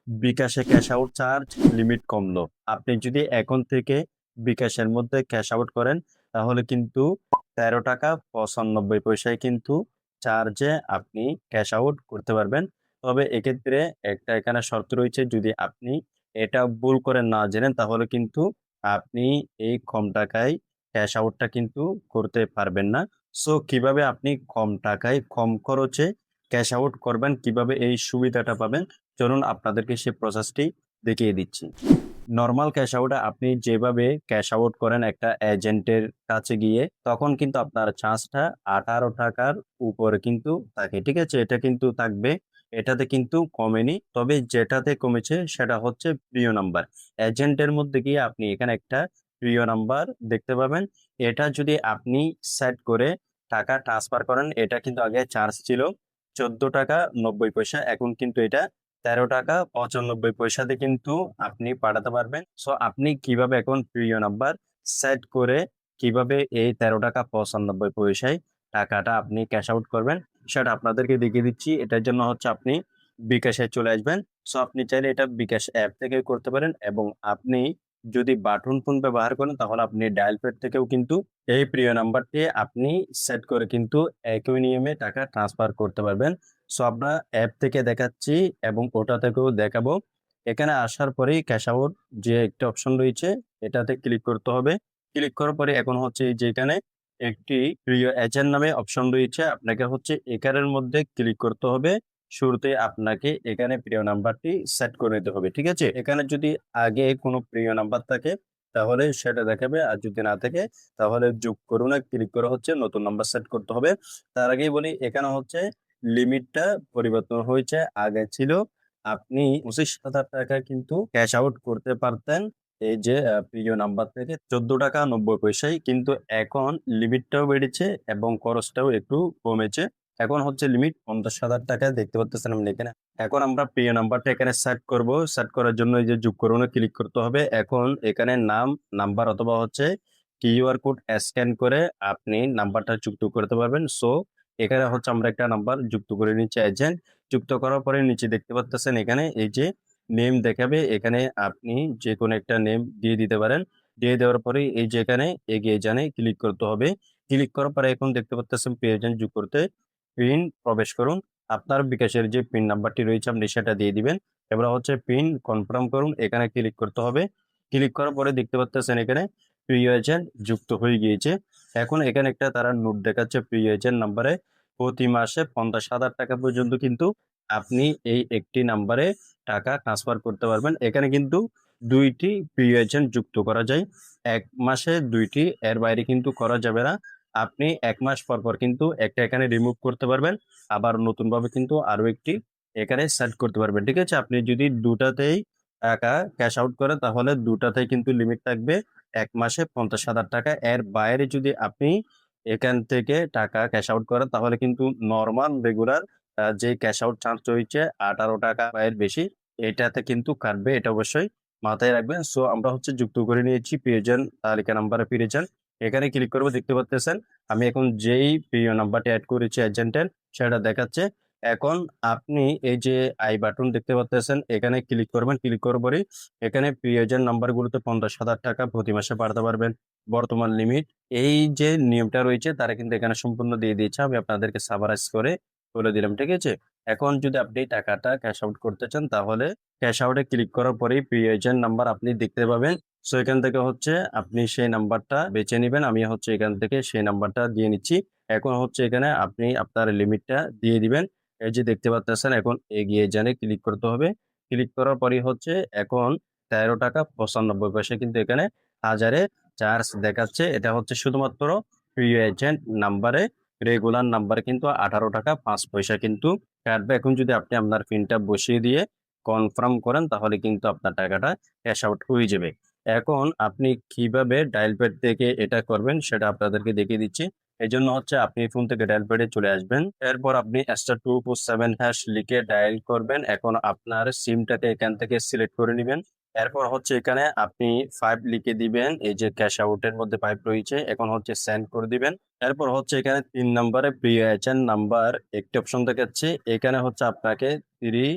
বিকাশে cash out charge limit কমলো। আপনি যদি এখন থেকে বিকাশের মধ্যে ক্যাশ আউট করেন তাহলে কিন্তু 13 টাকা 95 পয়সায় কিন্তু চার্জে আপনি ক্যাশ আউট করতে পারবেন। তবে এক্ষেত্রে একটা এখানে শর্ত রয়েছে, যদি আপনি এটা ভুল করে না জেনেন তাহলে কিন্তু আপনি এই কম টাকায় ক্যাশ আউটটা কিন্তু করতে পারবেন না। সো কিভাবে আপনি কম টাকায় কম খরচে ক্যাশ আউট করবেন, কিভাবে এই সুবিধাটা পাবেন, চলুন আপনাদেরকে সেই প্রসেসটি দেখিয়ে দিচ্ছি। নরমাল ক্যাশ আউটে আপনি যেভাবে ক্যাশ আউট করেন একটা এজেন্টের কাছে গিয়ে, তখন কিন্তু আপনার চার্জটা 18 টাকার উপরে কিন্তু থাকে। ঠিক আছে? এটা কিন্তু থাকবে। এটাতে কিন্তু কমেনি। তবে যেটাতে কমেছে সেটা হচ্ছে প্রিয় নাম্বার। এজেন্টের মধ্যে গিয়ে আপনি এখানে একটা প্রিয় নাম্বার দেখতে পাবেন। এটা যদি আপনি সেট করে টাকা ট্রান্সফার করেন, এটা কিন্তু আগে চার্জ ছিল 14 টাকা 90 পয়সা। এখন কিন্তু এটা 13 টাকা 95 পয়সাতে কিন্তু আপনি পাঠাতে পারবেন। সো আপনি কিভাবে এখন প্রিয় নাম্বার সেট করে কিভাবে এই 13 টাকা 95 পয়সায় টাকাটা আপনি ক্যাশ আউট করবেন সেটা আপনাদেরকে দেখিয়ে দিচ্ছি। এটার জন্য হচ্ছে আপনি বিকাশে চলে আসবেন। সো আপনি চাইলে এটা বিকাশ অ্যাপ থেকে করতে পারেন, এবং আপনি যদি বাটন ফোন ব্যবহার করেন তাহলে আপনি ডায়াল প্যাড থেকেও কিন্তু এই প্রিয় নাম্বারটি আপনি সেট করে কিন্তু একই নিয়মে টাকা ট্রান্সফার করতে পারবেন। সো আমরা অ্যাপ থেকে দেখাচ্ছি এবং ওটা থেকেও দেখাবো। এখানে আসার পরেই ক্যাশ আউট যে একটা অপশন রয়েছে এটাতে ক্লিক করতে হবে। ক্লিক করার পরে এখন হচ্ছে এই যে এখানে একটি প্রিয় এজেন্ট নামে অপশন রয়েছে, আপনাকে হচ্ছে এখানের মধ্যে ক্লিক করতে হবে। শুরুতে আপনাকে এখানে প্রিয় নাম্বারটি সেট করে নিতে হবে। ঠিক আছে? এখানে যদি আগে কোনো প্রিয় নাম্বার থাকে তাহলে সেটা দেখাবে, আর যদি না থাকে তাহলে যোগ করুন ক্লিক করে হচ্ছে নতুন নাম্বার সেট করতে হবে। তার আগেই বলি এখানে হচ্ছে লিমিটটা পরিবর্তন হয়েছে। আগে ছিল আপনি 25,000 টাকা কিন্তু ক্যাশ আউট করতে পারতেন এই যে প্রিয় নাম্বার থেকে 14 টাকা 90 পয়সায়। কিন্তু এখন লিমিটটাও বেড়েছে এবং খরচটাও একটু কমেছে। এখন হচ্ছে লিমিট 50,000 টাকা দেখতে পাচ্ছেন আপনি এখানে। এখন আমরা প্রিয় নাম্বারটা এখানে সেট করব। সেট করার জন্য এই যে যোগ করুন ক্লিক করতে হবে। এখন এখানে নাম, নাম্বার অথবা হচ্ছে কিউআর কোড স্ক্যান করে আপনি নাম্বারটা যুক্ত করতে পারবেন। সো এখানে হচ্ছে আমরা একটা নাম্বার যুক্ত করে নিচ্ছি এজেন্ট। যুক্ত করার পরে নিচে দেখতে পাচ্ছেন এখানে এই যে নেম দেখাবে, এখানে আপনি যে কোনো একটা নেম দিয়ে দিতে পারেন। দিয়ে দেওয়ার পরে এই যে এখানে এগিয়ে জানে ক্লিক করতে হবে। ক্লিক করার পরে এখন দেখতে পাচ্ছেন এজেন্ট যুক্ত করতে পিন প্রবেশ করুন। আপনার বিকাশের যে পিন নাম্বারটি রয়েছে আপনি সেটা দিয়ে দিবেন। এবার হচ্ছে পিন কনফার্ম করুন, এখানে ক্লিক করতে হবে। ক্লিক করার পরে দেখতে পাচ্ছেন এখানে প্রিয় এজেন্ট যুক্ত হয়ে গিয়েছে। এখন এখানে একটা তারা নোট দেখাচ্ছে প্রিয় এজেন্ট নাম্বারে প্রতি মাসে 50,000 টাকা পর্যন্ত কিন্তু আপনি এই একটি নাম্বারে টাকা ট্রান্সফার করতে পারবেন। এখানে কিন্তু 2টি প্রিয় এজেন্ট যুক্ত করা যায়। 1 মাসে 2টি, এর বাইরে কিন্তু করা যাবে না। আপনি 1 মাস পর পর কিন্তু একটা এখানে রিমুভ করতে পারবেন। আবার নতুনভাবে কিন্তু আরো একটি এখানে সেট করতে পারবেন। ঠিক আছে? আপনি যদি দুটাতেই টাকা ক্যাশ আউট করেন তাহলে দুটাতেই কিন্তু লিমিট থাকবে 1 মাসে 50,000 টাকা। এর বাইরে যদি আপনি এখান থেকে টাকা ক্যাশ আউট করেন তাহলে কিন্তু নরমাল রেগুলার যে ক্যাশ আউট চার্জ রয়েছে 18 টাকা বা এর বেশি, এটাতে কিন্তু কাটবে। এটা অবশ্যই মাথায় রাখবেন। সো আমরা হচ্ছে যুক্ত করে নিয়েছি প্রিয়জন তালিকা নাম্বারে ফিরে যান। এখানে ক্লিক করবো, দেখতে পাচ্ছেন আমি এখন যেই প্রিয় নাম্বারটি অ্যাড করেছি এজেন্টের সেটা দেখাচ্ছে। এখন আপনি এই যে আই বাটন দেখতে পাচ্ছেন এখানে ক্লিক করবেন। ক্লিক করার পরে এখানে প্রিয়জন নাম্বারগুলোতে 50,000 টাকা প্রতি মাসে পাঠাতে পারবেন। বর্তমান লিমিট এই যে নিয়মটা রয়েছে তারা কিন্তু এখানে সম্পূর্ণ দিয়ে দিয়েছে। আমি আপনাদেরকে সামারাইজ করে বলে দিলাম। ঠিক আছে? এখন যদি আপনি টাকাটা ক্যাশ আউট করতে চান তাহলে ক্যাশ আউটে ক্লিক করার পরেই প্রিয় এজেন্ট নাম্বার আপনি দেখতে পাবেন। সো এখান থেকে হচ্ছে আপনি সেই নাম্বারটা বেছে নিবেন। আমি হচ্ছে এখান থেকে সেই নাম্বারটা দিয়ে নিচ্ছি। এখন হচ্ছে এখানে আপনি আপনার লিমিটটা দিয়ে দিবেন। এই যে দেখতে পাচ্ছেন এখন এগিয়ে যানে ক্লিক করতে হবে। ক্লিক করার পরেই হচ্ছে এখন 13 টাকা 95 পয়সা কিন্তু এখানে হাজারে চার্জ দেখাচ্ছে। এটা হচ্ছে শুধুমাত্র প্রিয় এজেন্ট নাম্বারে। রেগুলার নাম্বারে কিন্তু 18 টাকা 5 পয়সা কিন্তু কাটবে। এখন যদি আপনি আপনার পিনটা বসিয়ে দিয়ে কনফার্ম করেন তাহলে কিন্তু আপনার টাকাটা ক্যাশ আউট হয়ে যাবে। এখন আপনি কিভাবে ডায়াল প্যাড থেকে এটা করবেন সেটা আপনাদেরকে দেখিয়ে দিচ্ছি। এজন্য হচ্ছে আপনি ফোন থেকে ডায়াল প্যাডে চলে আসবেন। এরপর আপনি *247# লিখে ডায়াল করবেন। এখন আপনার সিমটাকে এখান থেকে সিলেক্ট করে নিবেন। এরপর হচ্ছে এখানে আপনি 5 লিখে দিবেন। এই যে ক্যাশ আউটের মধ্যে 5 রয়েছে। এখন হচ্ছে সেন্ড করে দিবেন। এরপর হচ্ছে এখানে 3 নম্বরে প্রিয় এজেন্ট নাম্বার একটি অপশন দেখাচ্ছে। এখানে হচ্ছে আপনাকে 3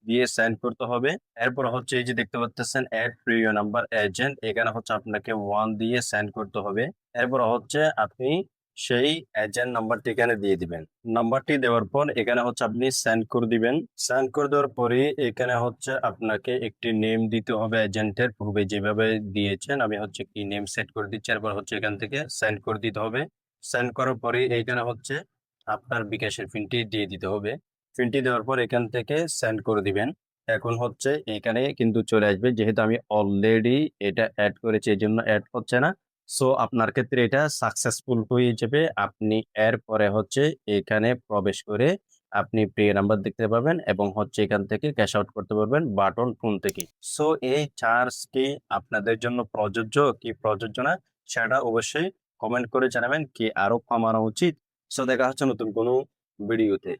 দিয়ে সেন্ড করতে হবে। এরপর হচ্ছে এই যে দেখতে পাচ্ছেন অ্যাড প্রিয় নাম্বার এজেন্ট, এখানে হচ্ছে আপনাকে 1 দিয়ে সেন্ড করতে হবে। এরপর হচ্ছে আপনি সেই এজেন্ট নাম্বারটি এখানে দিয়ে দিবেন। নাম্বারটি দেওয়ার পর এখানে হচ্ছে আপনি সেন্ড করে দিবেন। সেন্ড করে দেওয়ার পরে এখানে হচ্ছে আপনাকে একটি নেম দিতে হবে এজেন্টের, পূর্বে যেভাবে দিয়েছেন। আমি হচ্ছে কি নেম সেট করে দিচ্ছি। এরপর হচ্ছে এখান থেকে সেন্ড করে দিতে হবে। সেন্ড করার পরে এইখানে হচ্ছে আপনার বিকাশের পিনটি দিয়ে দিতে হবে। পিনটি দেওয়ার পর এখান থেকে সেন্ড করে দিবেন। এখন হচ্ছে এখানে কিন্তু চলে আসবে, যেহেতু আমি অলরেডি এটা অ্যাড করেছি এই জন্য অ্যাড হচ্ছে না। সো আপনার ক্ষেত্রে এটা সাকসেসফুল হয়ে যাবে। আপনি এরপরে হচ্ছে এখানে প্রবেশ করে আপনি পে নাম্বার দেখতে পাবেন এবং হচ্ছে এখান থেকে ক্যাশ আউট করতে পারবেন বাটন ফোন থেকে। সো এই চার্জটি আপনাদের জন্য প্রযোজ্য কি প্রযোজ্য না সেটা অবশ্যই কমেন্ট করে জানাবেন, কি আরো কমানো উচিত। সো দেখা হচ্ছে নতুন কোনো ভিডিওতে।